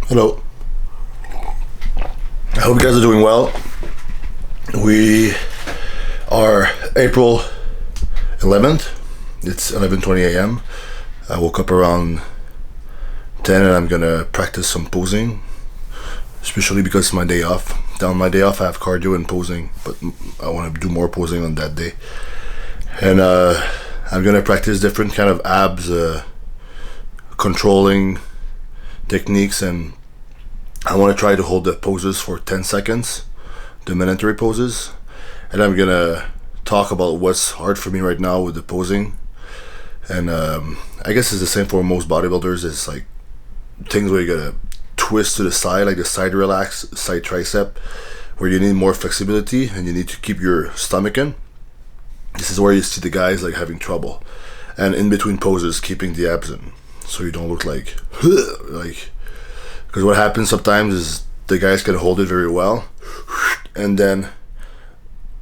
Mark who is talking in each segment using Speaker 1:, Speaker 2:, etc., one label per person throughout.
Speaker 1: Hello. I hope you guys are doing well. We are April 11th. It's 11:20 a.m. I woke up around 10 and I'm gonna practice some posing, especially because it's my day off. On my day off I have cardio and posing, but I want to do more posing on that day. And I'm gonna practice different kind of abs controlling techniques, and I want to try to hold the poses for 10 seconds, the mandatory poses. And I'm gonna talk about what's hard for me right now with the posing. And I guess it's the same for most bodybuilders. It's like things where you gotta twist to the side, like the side relax, side tricep, where you need more flexibility and you need to keep your stomach in. This is where you see the guys like having trouble, and in between poses keeping the abs in, so you don't look like because what happens sometimes is the guys can hold it very well, and then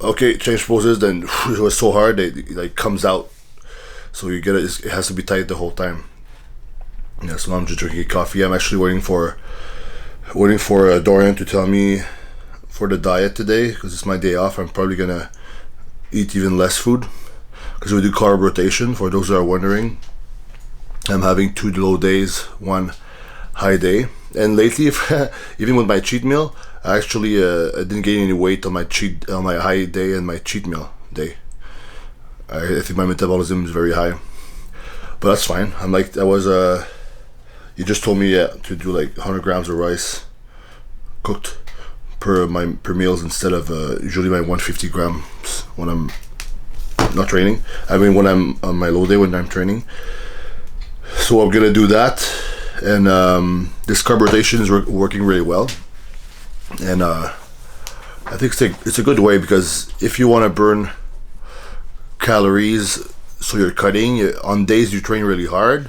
Speaker 1: okay, change poses, then it was so hard it like comes out, so you get it has to be tight the whole time. Yeah, so now I'm just drinking coffee. I'm actually waiting for Dorian to tell me for the diet today, because it's my day off. I'm probably gonna eat even less food because we do carb rotation. For those that are wondering, I'm having 2 low days, 1 high day. And lately, even with my cheat meal, I actually I didn't gain any weight on my high day and my cheat meal day. I think my metabolism is very high, but that's fine. I'm like I was. You just told me to do like 100 grams of rice cooked per meals instead of usually my 150 grams when I'm not training. I mean when I'm on my low day when I'm training. So I'm gonna do that, and this carb rotation is working really well, and I think it's a good way, because if you want to burn calories, so you're cutting on days you train really hard,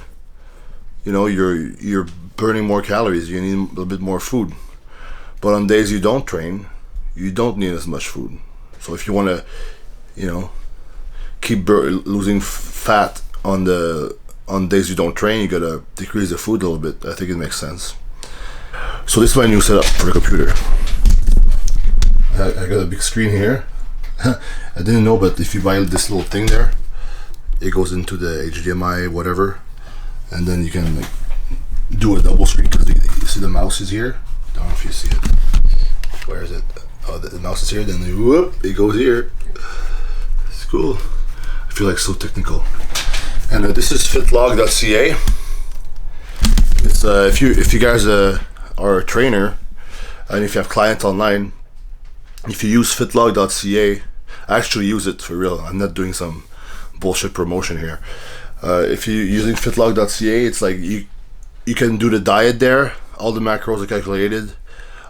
Speaker 1: you know, you're burning more calories, you need a little bit more food. But on days you don't train, you don't need as much food. So if you want to, you know, keep losing fat on days you don't train, you gotta decrease the food a little bit. I think it makes sense. So this is my new setup for the computer. I got a big screen here. I didn't know, but if you buy this little thing there, it goes into the HDMI whatever, and then you can like do a double screen, because you see the mouse is here. I don't know if you see it. Where is it? Oh, the mouse is here, then whoop, it goes here. It's cool. I feel like so technical. And this is fitlog.ca. It's if you guys are a trainer, and if you have clients online, if you use fitlog.ca, I actually use it for real. I'm not doing some bullshit promotion here. If you're using fitlog.ca, it's like you can do the diet there. All the macros are calculated.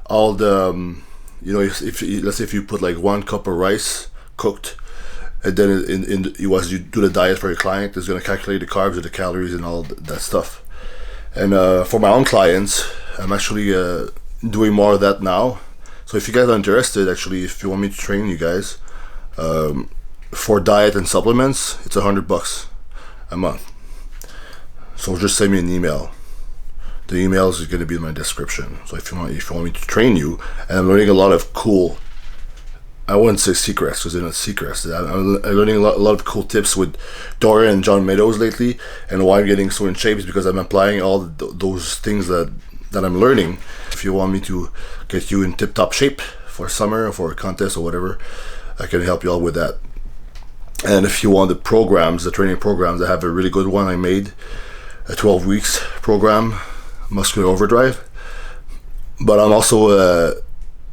Speaker 1: All the you know, if let's say if you put like 1 cup of rice cooked, and then as you do the diet for your client, it's going to calculate the carbs and the calories and all that stuff. And for my own clients, I'm actually doing more of that now. So if you guys are interested, actually, if you want me to train you guys for diet and supplements, it's $100 a month. So just send me an email. The emails is going to be in my description. So if you want me to train you, and I'm learning a lot of cool, I wouldn't say secrets because they're not secrets. I'm learning a lot of cool tips with Dorian and John Meadows lately, and why I'm getting so in shape is because I'm applying all those things that I'm learning. If you want me to get you in tip-top shape for summer or for a contest or whatever, I can help you all with that. And if you want the training programs, I have a really good one I made, a 12 weeks program, Muscular Overdrive. But I'm also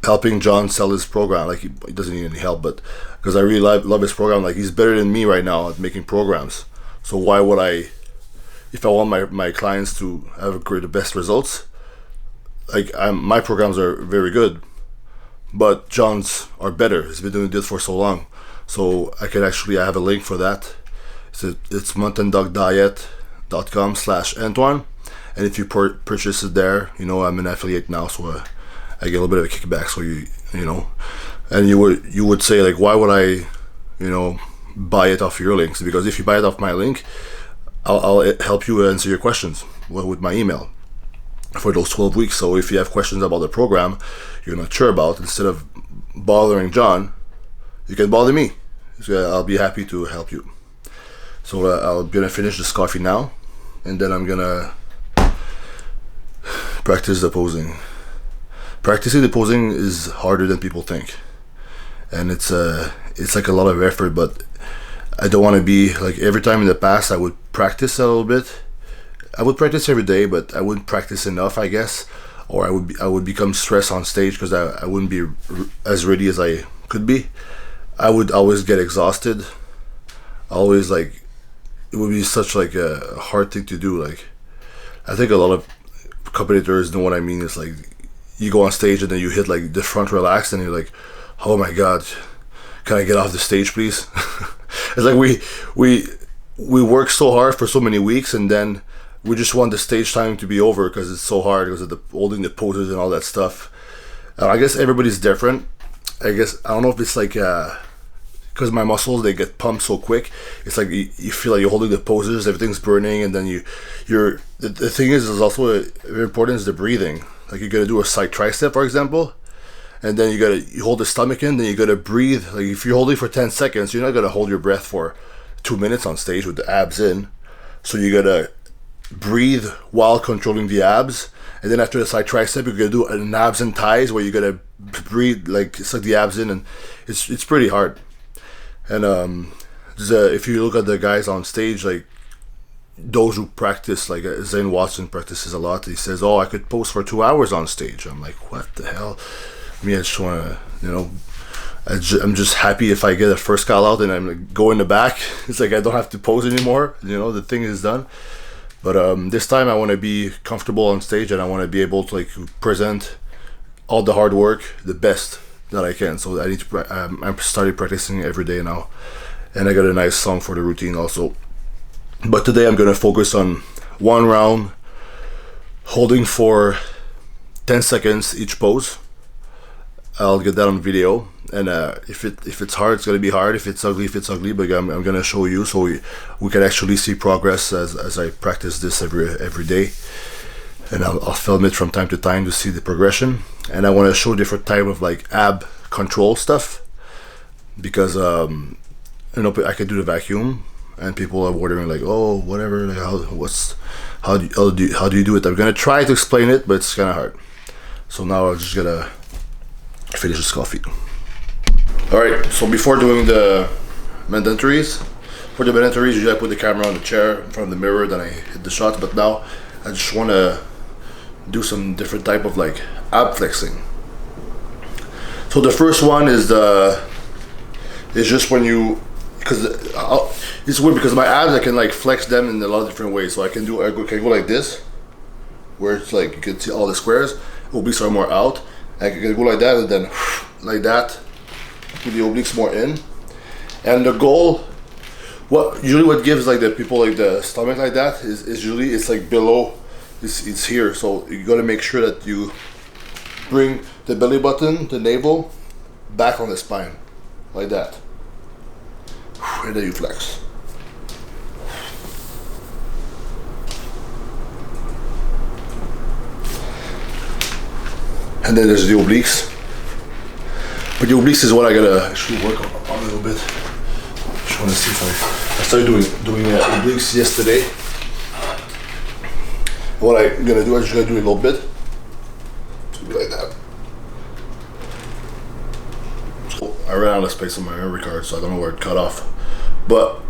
Speaker 1: helping John sell his program. Like he doesn't need any help, but because I really love his program. Like he's better than me right now at making programs. So why would I, if I want my clients to have the best results, like my programs are very good, but John's are better. He's been doing this for so long. So I have a link for that. It's mountaindogdiet.com/Antoine, and if you purchase it there, you know I'm an affiliate now, so I get a little bit of a kickback. So you know, and you would say like, why would I, you know, buy it off your links? Because if you buy it off my link, I'll help you answer your questions with my email. for those 12 weeks. So if you have questions about the program you're not sure about, instead of bothering John, you can bother me. So I'll be happy to help you. So I'm gonna finish this coffee now, and then I'm gonna practice the posing. Practicing the posing is harder than people think, and it's like a lot of effort. But I don't want to be like, every time in the past I would practice a little bit. I would practice every day, but I wouldn't practice enough, I guess, or I would become stressed on stage because I wouldn't be as ready as I could be. I would always get exhausted. Always, like, it would be such like a hard thing to do. Like, I think a lot of competitors know what I mean. It's like you go on stage and then you hit like the front relax and you're like, oh my god, can I get off the stage please? It's like we work so hard for so many weeks, and then we just want the stage time to be over because it's so hard because of the holding the poses and all that stuff. I guess everybody's different. I don't know if it's like because my muscles, they get pumped so quick. It's like you feel like you're holding the poses, everything's burning, and then the thing is also very important is the breathing. Like, you gotta do a side tricep, for example, and then you hold the stomach in, then you gotta breathe. Like, if you're holding for 10 seconds, you're not gonna hold your breath for 2 minutes on stage with the abs in. So you gotta breathe while controlling the abs, and then after the side tricep, you're gonna do an abs and thighs where you gotta breathe, like, suck the abs in, and it's pretty hard. And if you look at the guys on stage, like those who practice, like Zane Watson practices a lot. He says, "Oh, I could pose for 2 hours on stage." I'm like, what the hell? I mean, I just wanna, I'm just happy if I get a first call out and I'm like, go in the back. It's like I don't have to pose anymore. The thing is done. But this time I want to be comfortable on stage, and I want to be able to like present all the hard work the best that I can. So I need to. I'm started practicing every day now, and I got a nice song for the routine also. But today I'm gonna focus on one round, holding for 10 seconds each pose. I'll get that on video, and if it's hard, it's gonna be hard. If it's ugly. But I'm gonna show you so we can actually see progress as I practice this every day, and I'll film it from time to time to see the progression. And I want to show different type of like ab control stuff, because I can do the vacuum, and people are wondering like, oh, whatever, like, how do you do it? I'm gonna try to explain it, but it's kind of hard. So now I'm just gonna finish this coffee. All right. So before doing the mandatories, usually I put the camera on the chair in front of the mirror, then I hit the shot. But now I just want to do some different type of like ab flexing. So the first one is just when you, because it's weird because my abs, I can like flex them in a lot of different ways. So I can go like this, where it's like you can see all the squares. Obliques are more out. I can go like that, and then like that, with the obliques more in. And the goal, what gives like the people like the stomach like that is usually it's like below, it's here. So you got to make sure that you bring the belly button, the navel, back on the spine, like that. And then you flex. And then there's the obliques. But the obliques is what I gotta actually work on a little bit. Just wanna see if I started doing obliques yesterday. What I'm gonna do, I'm just gonna do a little bit. It's gonna be like that. So I ran out of space on my memory card, so I don't know where it cut off. But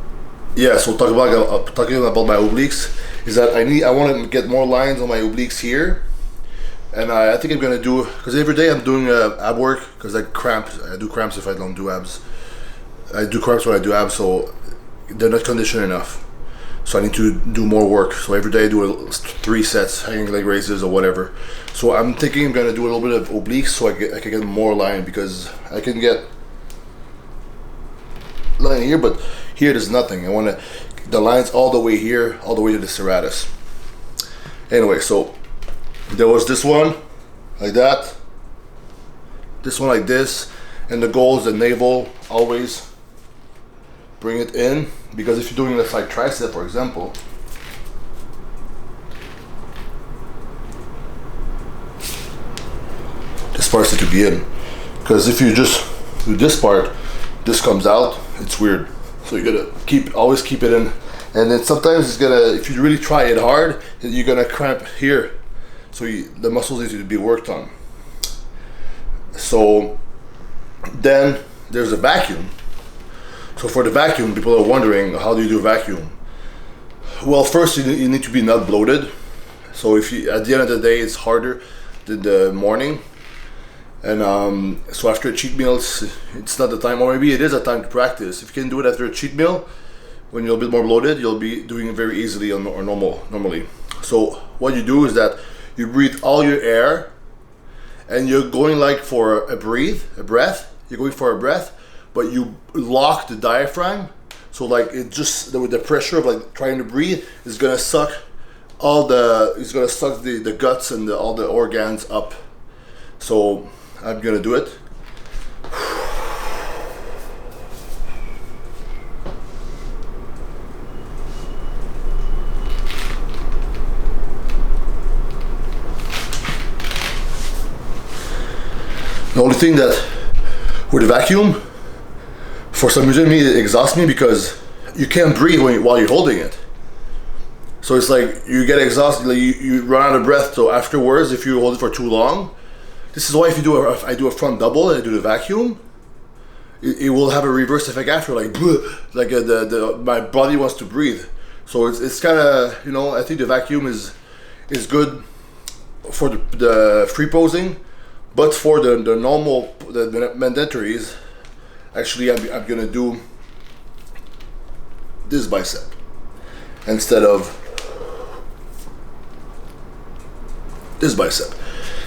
Speaker 1: yeah, so talking about my obliques is that I want to get more lines on my obliques here. And I think I'm gonna do, because every day I'm doing ab work, because I do cramps if I don't do abs. I do cramps when I do abs, so they're not conditioned enough. So I need to do more work. So every day I do 3 sets, hanging leg raises or whatever. So I'm thinking I'm gonna do a little bit of obliques so I can get more line, because I can get line here, but here there's nothing. I want the lines all the way here, all the way to the serratus. Anyway, so there was this one like that, this one like this, and the goal is the navel, always bring it in, because if you're doing the side tricep, for example, parts need to be in. Because if you just do this part, this comes out, it's weird. So you gotta always keep it in. And then sometimes it's gonna, if you really try it hard, you're gonna cramp here. So the muscles need to be worked on. So then there's a vacuum. So for the vacuum, people are wondering, how do you do a vacuum? Well, first you need to be not bloated. So if you, at the end of the day, it's harder than the morning. And so after a cheat meal, it's not the time, or maybe it is a time to practice. If you can do it after a cheat meal, when you're a bit more bloated, you'll be doing it very easily or normally. So what you do is that you breathe all your air, and you're going like for a breath. You're going for a breath, but you lock the diaphragm. So like it just, with the pressure of like trying to breathe, is gonna suck the guts and all the organs up. So I'm gonna do it. The only thing that with the vacuum, for some reason, it exhausts me because you can't breathe while you're holding it. So it's like you get exhausted, like you run out of breath. So afterwards, if you hold it for too long, this is why if I do a front double and I do the vacuum, it will have a reverse effect after, like my body wants to breathe. So it's kind of, you know, I think the vacuum is good for the free posing, but for the normal, the mandatories, actually I'm gonna do this bicep instead of this bicep,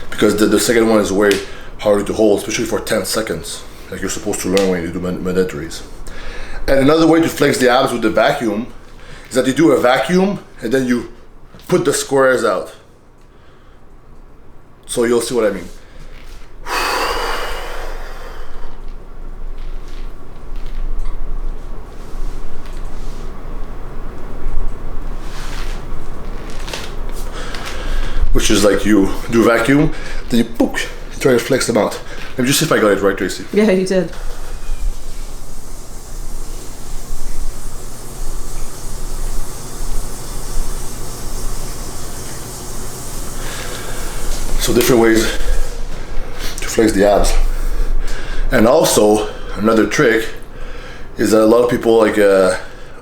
Speaker 1: because the second one is way harder to hold, especially for 10 seconds, like you're supposed to learn when you do mandatories. And another way to flex the abs with the vacuum is that you do a vacuum and then you put the squares out. So you'll see what I mean. Which is like you do a vacuum, then you poke, you try to flex them out. Let me just see if I got it right, Tracy.
Speaker 2: Yeah, you did.
Speaker 1: So different ways to flex the abs. And also, another trick is that a lot of people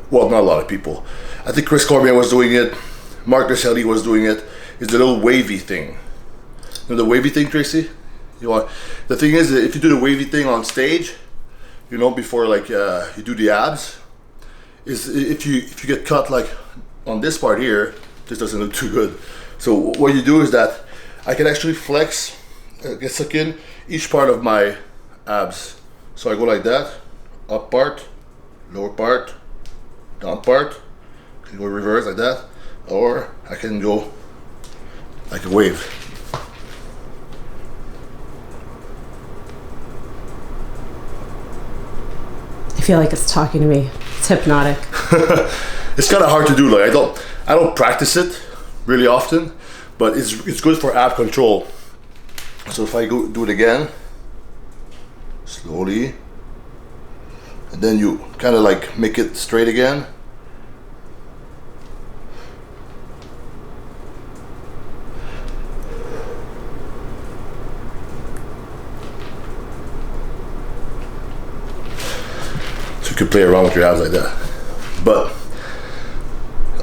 Speaker 1: well, not a lot of people. I think Chris Cormier was doing it, Mark Deschelly was doing it, is the little wavy thing. You know the wavy thing, Tracy? The thing is that if you do the wavy thing on stage, you know, before like you do the abs, is if you get cut like on this part here, this doesn't look too good. So what you do is that I can actually flex, get suck in each part of my abs. So I go like that, up part, lower part, down part. I can go reverse like that, or I can go like a wave.
Speaker 2: I feel like it's talking to me. It's hypnotic.
Speaker 1: It's kind of hard to do. Like I don't practice it really often, but it's good for ab control. So if I do it again, slowly, and then you kind of like make it straight again. You could play around with your abs like that, but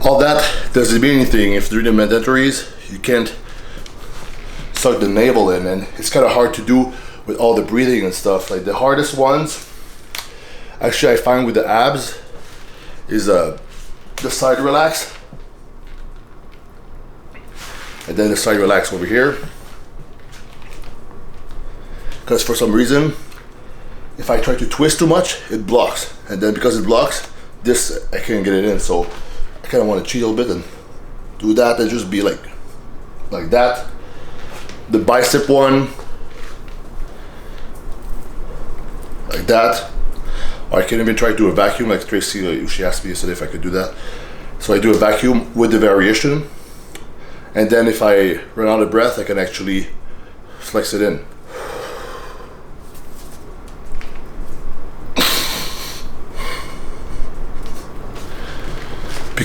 Speaker 1: all that doesn't mean anything if during the mandatories you can't suck the navel in, and it's kind of hard to do with all the breathing and stuff. Like the hardest ones, actually, I find with the abs is the side relax, and then the side relax over here, because for some reason, if I try to twist too much, it blocks. And then because it blocks, this, I can't get it in. So I kind of want to cheat a little bit and do that and just be like that. The bicep one, like that. Or I can even try to do a vacuum like Tracy, she asked me yesterday if I could do that. So I do a vacuum with the variation. And then if I run out of breath, I can actually flex it in.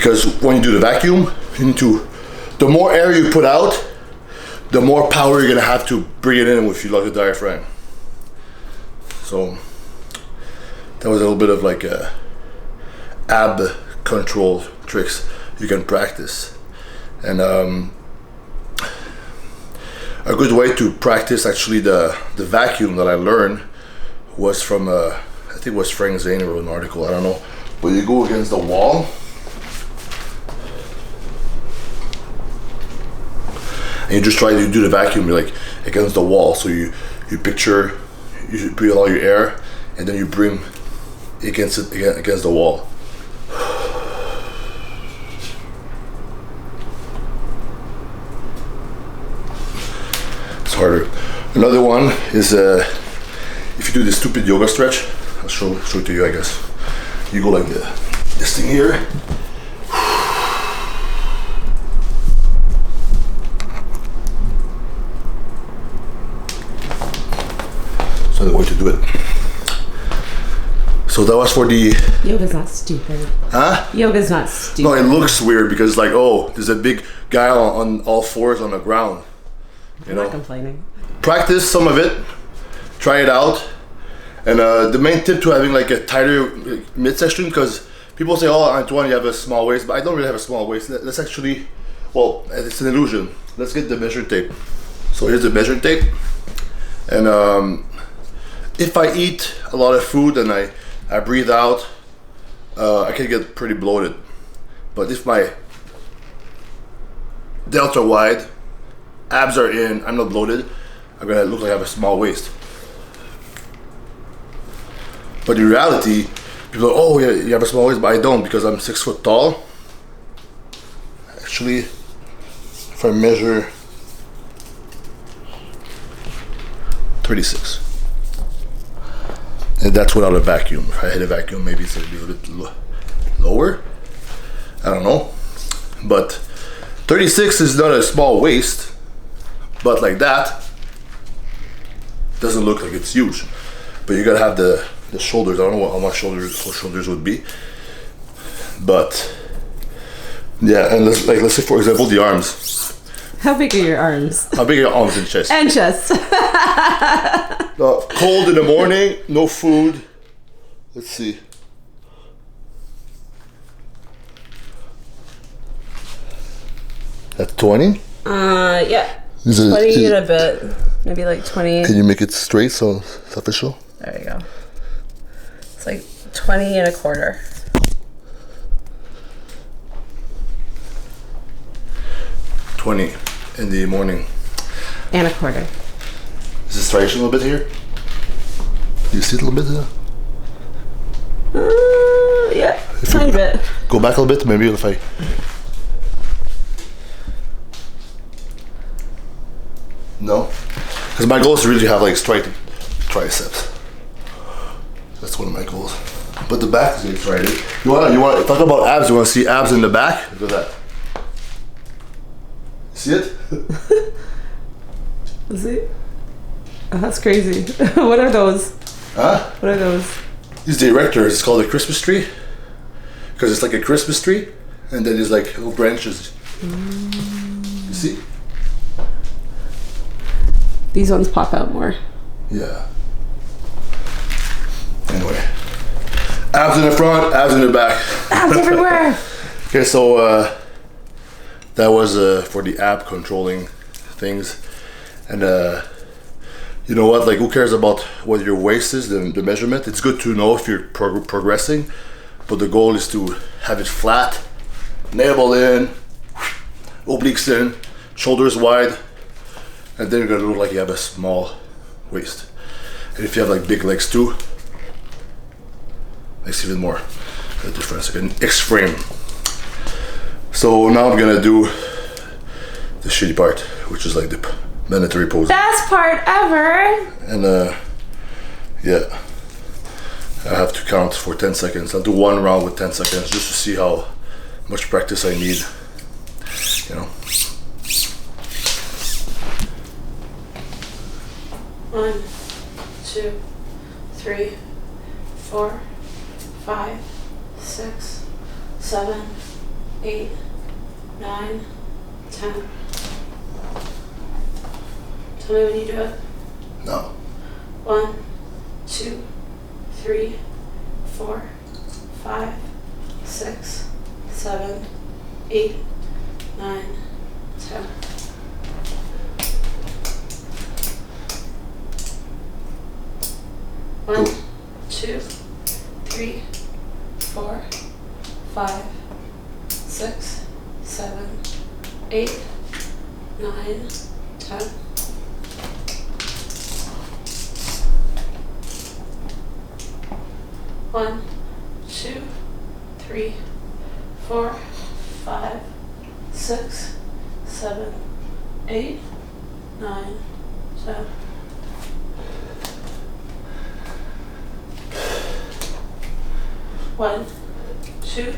Speaker 1: because when you do the vacuum, you need to, the more air you put out, the more power you're gonna have to bring it in if you lock the diaphragm. So that was a little bit of like ab control tricks you can practice. And a good way to practice actually the vacuum that I learned was from I think it was Frank Zane wrote an article, I don't know, but you go against the wall and you just try to do the vacuum, you're like against the wall, so you picture, you breathe all your air and then you bring against the wall. It's harder. Another one is if you do the stupid yoga stretch, I'll show it to you, I guess. You go like this thing here. So the way to do it. So that was for the...
Speaker 2: Yoga's not stupid.
Speaker 1: Huh?
Speaker 2: Yoga's not stupid.
Speaker 1: No, it looks weird because like, oh, there's a big guy on all fours on the ground. You know?
Speaker 2: I'm not complaining.
Speaker 1: Practice some of it. Try it out. And the main tip to having like a tighter midsection, because people say, oh, Antoine, you have a small waist, but I don't really have a small waist. Let's actually, well, it's an illusion. Let's get the measuring tape. So here's the measuring tape. And if I eat a lot of food and I breathe out, I can get pretty bloated. But if my delts are wide, abs are in, I'm not bloated, I'm gonna look like I have a small waist. But in reality, people are, oh yeah, you have a small waist, but I don't because I'm 6 foot tall. Actually, if I measure 36. And that's without a vacuum. If I had a vacuum, maybe it's gonna be a little bit lower. I don't know. But 36 is not a small waist, but like that, doesn't look like it's huge. But you gotta have the shoulders. I don't know how much shoulders would be. But yeah, and let's say for example the arms.
Speaker 2: How big are your arms?
Speaker 1: How big are your arms and chest?
Speaker 2: And chest.
Speaker 1: Cold in the morning, no food. Let's see. That's 20?
Speaker 2: Yeah.
Speaker 1: Is it,
Speaker 2: 20 and a bit. Maybe like 20.
Speaker 1: Can you make it straight so it's official?
Speaker 2: There you go. It's like 20 and a quarter.
Speaker 1: $20 in the morning.
Speaker 2: And a quarter.
Speaker 1: Is it stretching a little bit here? Do you see it a little bit there?
Speaker 2: Yeah, tiny bit.
Speaker 1: Go back a little bit, maybe if I... No? Because my goal is to really have like straight triceps. That's one of my goals. But the back is getting straight. You want talk about abs, you want to see abs in the back? Look at that. See it?
Speaker 2: See? Oh, that's crazy. What are those?
Speaker 1: Huh?
Speaker 2: What are those?
Speaker 1: These directors, it's called a Christmas tree. Because it's like a Christmas tree. And then there's like little branches. You see?
Speaker 2: These ones pop out more.
Speaker 1: Yeah. Anyway. Abs in the front, abs in the back.
Speaker 2: Abs everywhere!
Speaker 1: Okay, so that was for the ab controlling things. And you know what, like who cares about what your waist is, the measurement? It's good to know if you're progressing, but the goal is to have it flat, navel in, obliques in, shoulders wide, and then you're gonna look like you have a small waist. And if you have like big legs too, makes even more a difference, like an X frame. So now I'm gonna do the shitty part, which is like the mandatory pose.
Speaker 2: Best part ever!
Speaker 1: And yeah, I have to count for 10 seconds. I'll do one round with 10 seconds just to see how much practice I need, you know.
Speaker 2: 1, 2, 3, 4, 5, 6, 7, 8, 9, 10. Tell me when you do it.
Speaker 1: No.
Speaker 2: 1, 2, 3, 4, 5, 6, 7, 8, 9, 10. One, 2, 3, 4, 5, 6, 7, 8, 9, 10. One, 2, 3, 4, 5, 6, 7, 8, 9, 10. One, 2,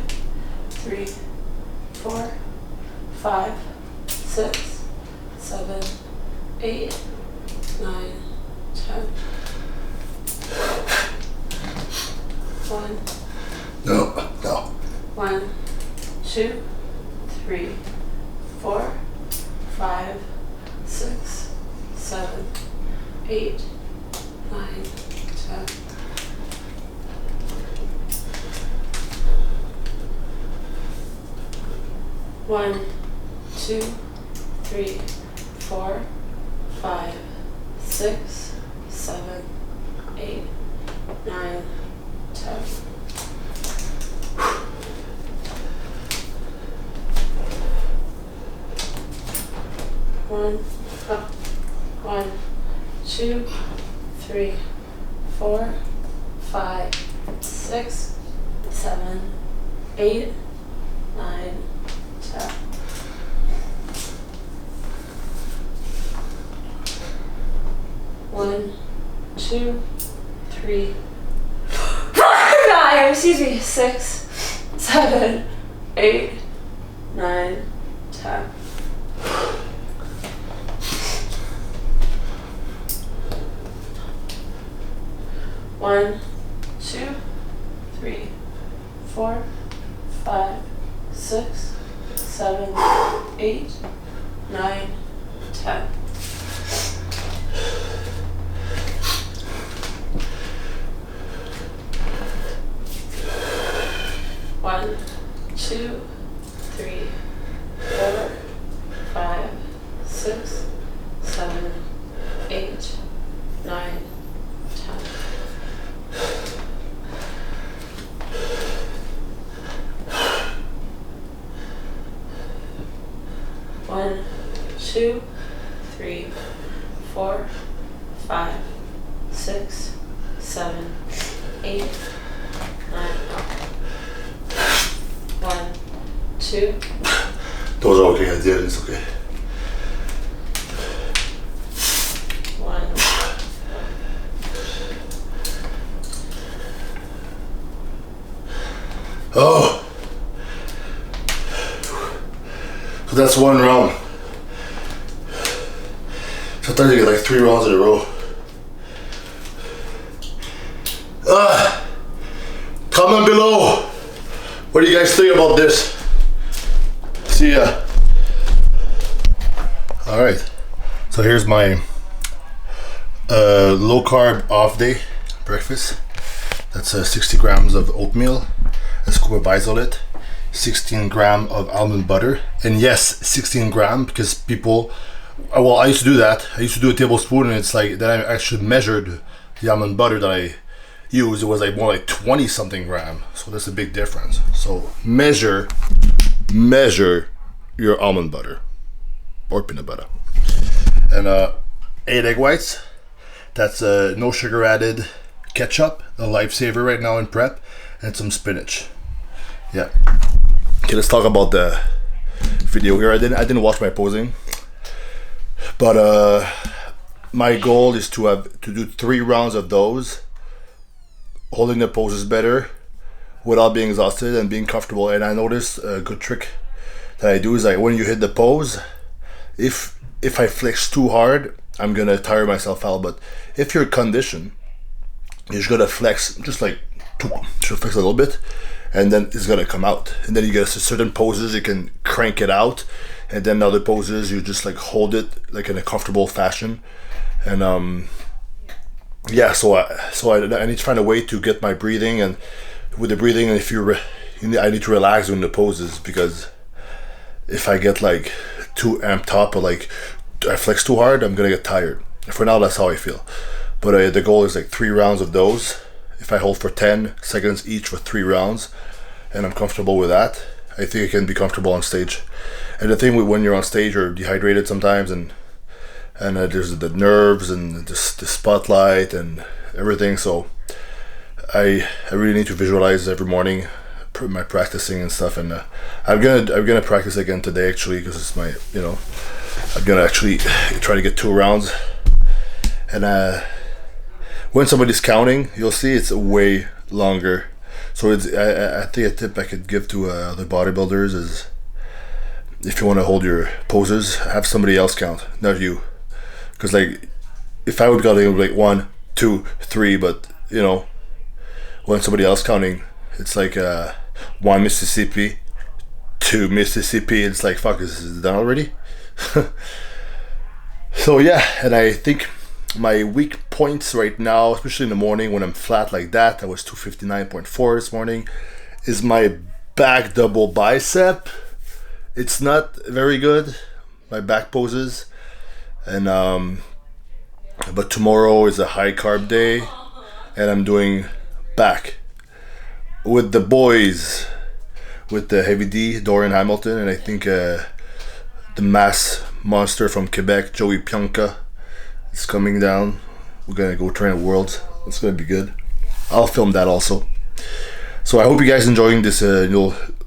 Speaker 2: 3, 4, 5, 6, 7, 8, 9, 10. One.
Speaker 1: No.
Speaker 2: 1, 2, 3, 4, 5, 6, 7, 8, 9, 10. One, 2, 3, 4, 5, 6, 7, 8, 9, 10. One, up. 1, 2, 3, 4, 5, 6, 7, 8, 9, 10. One, 2, 3, 5, excuse me, 6, 7, 8, 9, 10. One, 2, 3, 4, 5, 6, 7, 8, 9, 10. One, 2, 3, 4, 5, 6, 7, 8, 9, 10. One, 2, 3, 4, 5, 6, 7, 8, 9. 1, 2.
Speaker 1: Those are okay. I did. It's okay.
Speaker 2: 1.
Speaker 1: Oh. So that's one round. Sometimes you get like 3 rounds in a row. Comment below. What do you guys think about this? See ya. Alright. So here's my low carb off day breakfast. That's 60 grams of oatmeal, a scoop of isolate, 16 gram of almond butter. And yes, 16 gram because people, well, I used to do that. I used to do a tablespoon and it's like, then I actually measured the almond butter that I used. It was like more like 20 something gram. So that's a big difference. So measure your almond butter or peanut butter. And 8 egg whites. That's no sugar added ketchup, a lifesaver right now in prep, and some spinach. Yeah. Okay, let's talk about the video here. I didn't watch my posing, but my goal is to do 3 rounds of those, holding the poses better without being exhausted and being comfortable. And I noticed a good trick that I do is like when you hit the pose, if I flex too hard, I'm gonna tire myself out. But if you're conditioned, you're just gonna flex just flex a little bit, and then it's gonna come out. And then you get certain poses you can crank it out, and then other poses you just like hold it like in a comfortable fashion. And yeah, so I need to find a way to get my breathing, and with the breathing, and I need to relax during the poses, because if I get like too amped up or like I flex too hard, I'm gonna get tired. For now, that's how I feel. But the goal is like 3 rounds of those. If I hold for 10 seconds each for 3 rounds, and I'm comfortable with that, I think I can be comfortable on stage. And the thing with when you're on stage, you're dehydrated sometimes, and there's the nerves and the spotlight and everything. So I really need to visualize every morning my practicing and stuff. And I'm gonna practice again today, actually, because it's my, I'm gonna actually try to get 2 rounds. And when somebody's counting, you'll see it's way longer. So I think a tip I could give to other bodybuilders is, if you want to hold your poses, have somebody else count, not you. Because like, if I would go, it would be like 1, 2, 3, but when somebody else counting, it's like 1 Mississippi, 2 Mississippi. It's like, fuck, is it done already? So yeah, and I think my weak points right now, especially in the morning when I'm flat like that, I was 259.4 this morning, is my back double bicep. It's not very good, my back poses. And but tomorrow is a high carb day, and I'm doing back with the boys, with the Heavy D, Dorian Hamilton, and I think the mass monster from Quebec, Joey Pianca, is coming down. We're gonna go train at Worlds. It's gonna be good. I'll film that also. So I hope you guys enjoying this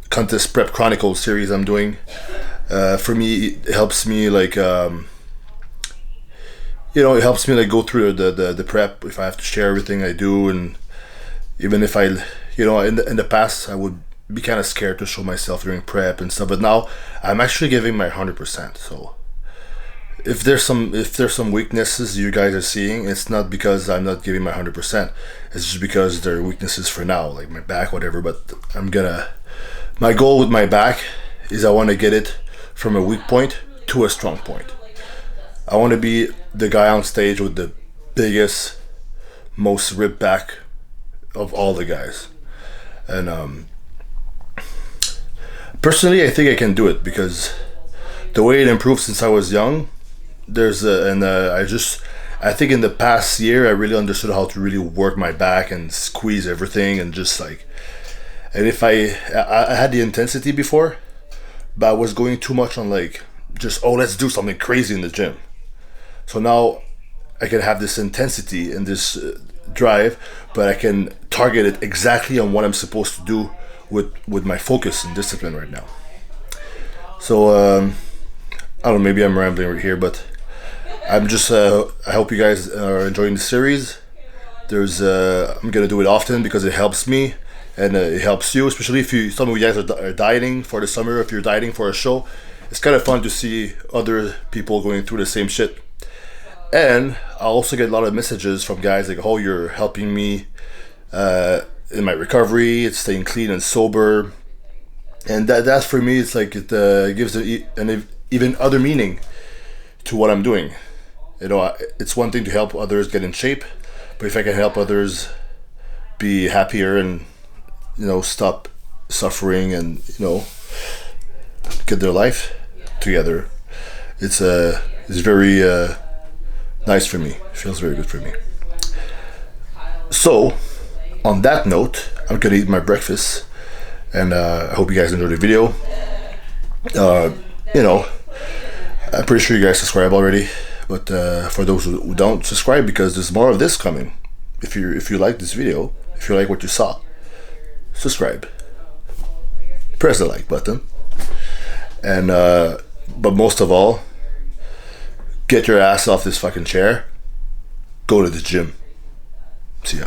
Speaker 1: contest prep Chronicles series I'm doing. For me, it helps me like it helps me like go through the prep if I have to share everything I do. And even if I in the past I would be kind of scared to show myself during prep and stuff, but now I'm actually giving my 100%. So if there's some weaknesses you guys are seeing, it's not because I'm not giving my 100%. It's just because they're weaknesses for now, like my back, whatever. But my goal with my back is I want to get it from a weak point to a strong point. I want to be the guy on stage with the biggest, most ripped back of all the guys. And personally, I think I can do it, because the way it improved since I was young, I think in the past year I really understood how to really work my back and squeeze everything, and just like, and if I had the intensity before, but I was going too much on like just, let's do something crazy in the gym. So now I can have this intensity and this drive, but I can target it exactly on what I'm supposed to do with my focus and discipline right now. So I don't know, maybe I'm rambling right here, but I'm just I hope you guys are enjoying the series. I'm gonna do it often because it helps me, and it helps you, especially if some of you guys are dieting for the summer. If you're dieting for a show, it's kind of fun to see other people going through the same shit. And I also get a lot of messages from guys like, you're helping me in my recovery, it's staying clean and sober. And that for me, it's like it gives an even other meaning to what I'm doing. It's one thing to help others get in shape, but if I can help others be happier and stop suffering and get their life together, it's very nice for me. It feels very good for me. So on that note, I'm gonna eat my breakfast, and I hope you guys enjoyed the video. I'm pretty sure you guys subscribe already, but for those who don't, subscribe, because there's more of this coming. If you like this video, if you like what you saw, subscribe, press the like button, and but most of all, get your ass off this fucking chair, go to the gym. See ya.